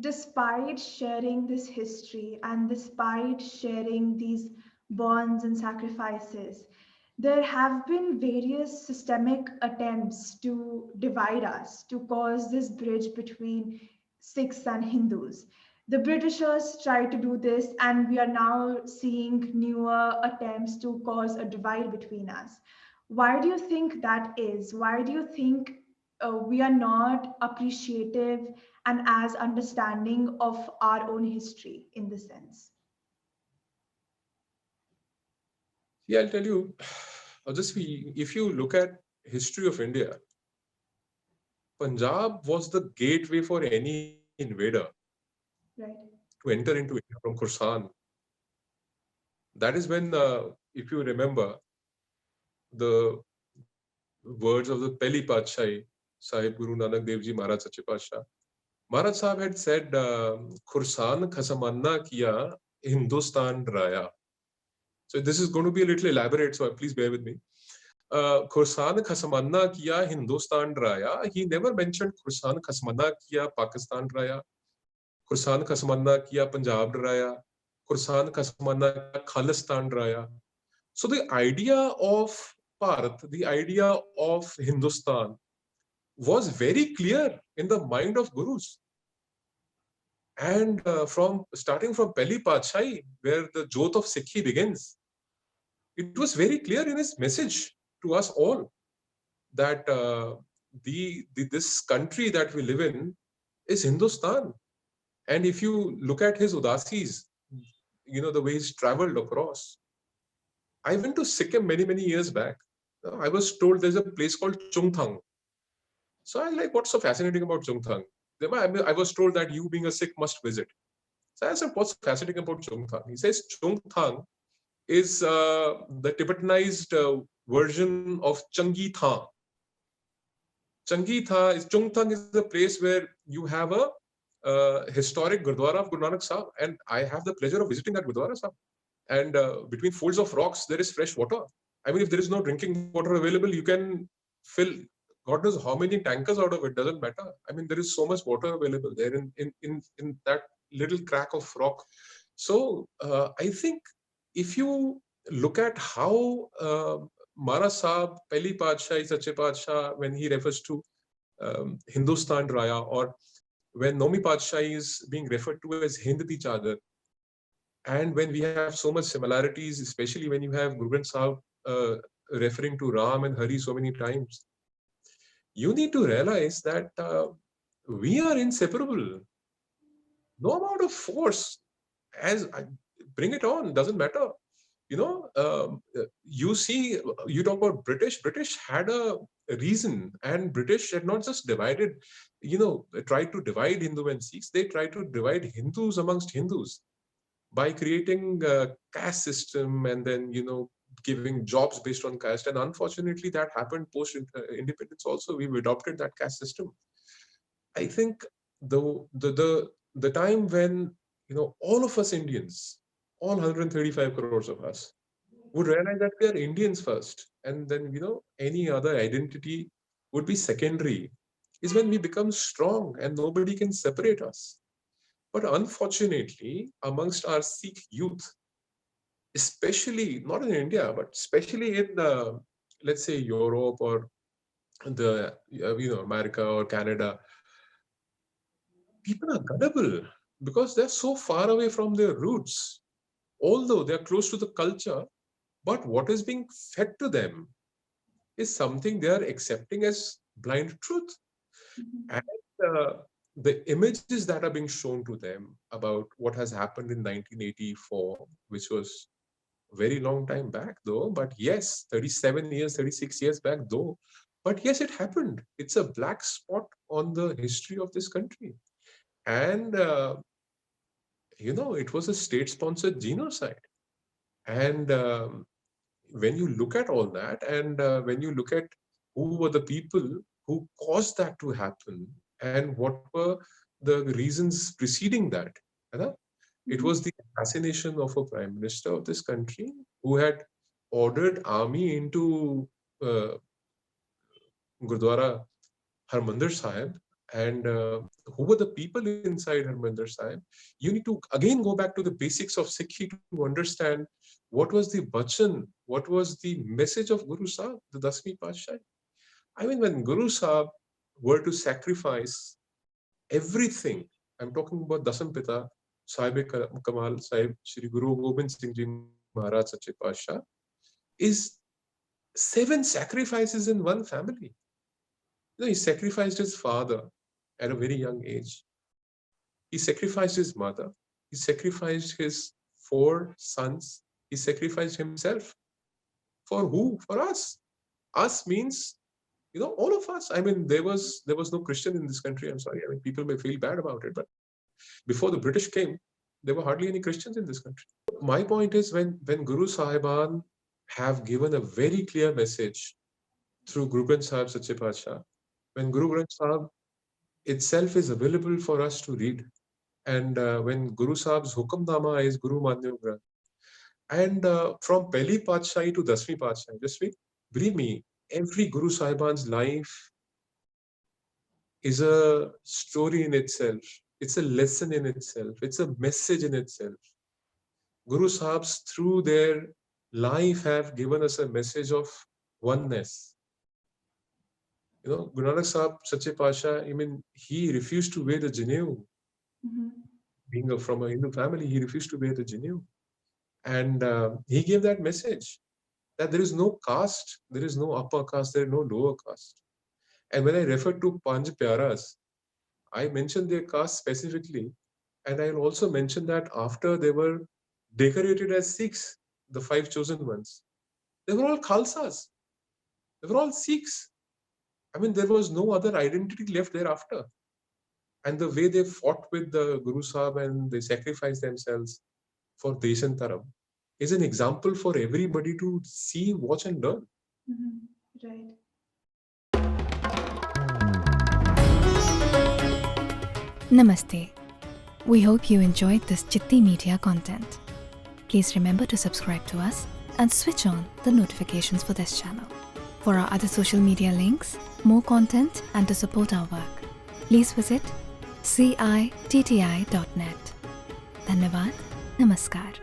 despite sharing this history and despite sharing these bonds and sacrifices, there have been various systemic attempts to divide us, to cause this bridge between Sikhs and Hindus. The Britishers tried to do this, and we are now seeing newer attempts to cause a divide between us. Why do you think that is? Why do you think we are not appreciative and as understanding of our own history in this sense? Yeah, I'll tell you, if you look at history of India, Punjab was the gateway for any invader Right. to enter into India from Khorasan. That is when, if you remember, the words of the Pehli Patshahi, Sahib Guru Nanak Dev Ji Maharaj Sache Patsha. Maharaj Sahib had said, Khorasan khasamanna kiya, Hindustan raya. So this is going to be a little elaborate, so please bear with me. Khorasan khasamanna kiya, Hindustan raya. He never mentioned Khorasan khasamanna kiya, Pakistan raya. Khorasan khasamanna kiya, Punjab raya. Khorasan khasamanna kiya, Khalistan raya. So the idea of Bharat, the idea of Hindustan was very clear in the mind of gurus. And from starting from Pehli Patshahi, where the Jot of Sikhi begins, it was very clear in his message to us all that this country that we live in is Hindustan. And if you look at his udasis, the way he's traveled across. I went to Sikkim many years back. I was told there's a place called Chungthang. So I like, what's so fascinating about Chungthang? I was told that you being a Sikh must visit. So I said, what's so fascinating about Chungthang? He says Chungthang is the Tibetanized version of Changi Tha. Changi Tha is Chungthang is a place where you have a historic Gurdwara of Guru Nanak Sahib, and I have the pleasure of visiting that Gurdwara Sahib. And between folds of rocks, there is fresh water. I mean, if there is no drinking water available, you can fill God knows how many tankers out of it, doesn't matter. I mean, there is so much water available there in that little crack of rock. So I think if you look at how Mara Saab, Pehli Padshah, Sache Padshah, when he refers to Hindustan Raya, or when Nomi Padshah is being referred to as Hind Di Chadar, and when we have so much similarities, especially when you have Guru Granth Sahib referring to Ram and Hari so many times, you need to realize that we are inseparable. No amount of force, bring it on, doesn't matter. You see, you talk about British had a reason, and British had not just divided, tried to divide Hindu and Sikhs, they tried to divide Hindus amongst Hindus by creating a caste system, and then giving jobs based on caste. And unfortunately that happened post independence also. We've adopted that caste system. I think the time when all of us Indians, all 135 crores of us, would realize that we are Indians first, and then any other identity would be secondary, is when we become strong and nobody can separate us. But unfortunately, amongst our Sikh youth, especially not in India, but especially in let's say Europe, or the America or Canada, people are gullible because they're so far away from their roots. Although they're close to the culture, but what is being fed to them is something they are accepting as blind truth. And the images that are being shown to them about what has happened in 1984, which was a very long time back though, but yes, 37 years, 36 years back though, but yes, it happened. It's a black spot on the history of this country. And it was a state-sponsored genocide. And when you look at all that, and when you look at who were the people who caused that to happen, and what were the reasons preceding that, it was the assassination of a prime minister of this country who had ordered army into Gurdwara Harmandir Sahib, and who were the people inside Harmandir Sahib. You need to again go back to the basics of Sikhi to understand what was the bachan, what was the message of Guru Sahib, the Dasmi Paatshah. I mean, when Guru Sahib were to sacrifice everything, I'm talking about Dasam Pita, Sahib Kamal Sahib, Shri Guru Gobind Singh Ji Maharaj Sache Paatshah, is 7 sacrifices in one family. You know, he sacrificed his father at a very young age. He sacrificed his mother. He sacrificed his 4 sons. He sacrificed himself. For who? For us. Us means, you know, all of us. I mean, there was no Christian in this country. I'm sorry. I mean, people may feel bad about it, but before the British came, there were hardly any Christians in this country. My point is, when Guru Sahiban have given a very clear message through Guru Granth Sahib Sache Paatshah, when Guru Granth Sahib itself is available for us to read, and when Guru Sahib's Hukamnama is Guru Manya Granth, and from Pehli Paatshah to Dasmi Paatshah, just wait, believe me, every Guru Sahiban's life is a story in itself. It's a lesson in itself. It's a message in itself. Guru Sahibs, through their life, have given us a message of oneness. You know, Guru Nanak Sahib Sache Paatshah, I mean, he refused to wear the Janeau. Being from a Hindu family, he refused to wear the Janeau. And he gave that message that there is no caste, there is no upper caste, there is no lower caste. And when I refer to Panch Pyaras, I mentioned their caste specifically. And I'll also mention that after they were decorated as Sikhs, the 5 chosen ones, they were all Khalsas. They were all Sikhs. I mean, there was no other identity left thereafter. And the way they fought with the Guru Sahib and they sacrificed themselves for Desh and Taram is an example for everybody to see, watch and learn. Right. Namaste. We hope you enjoyed this Chitti Media content. Please remember to subscribe to us and switch on the notifications for this channel. For our other social media links, more content and to support our work, please visit citti.net. Dhanyavad. Namaskar.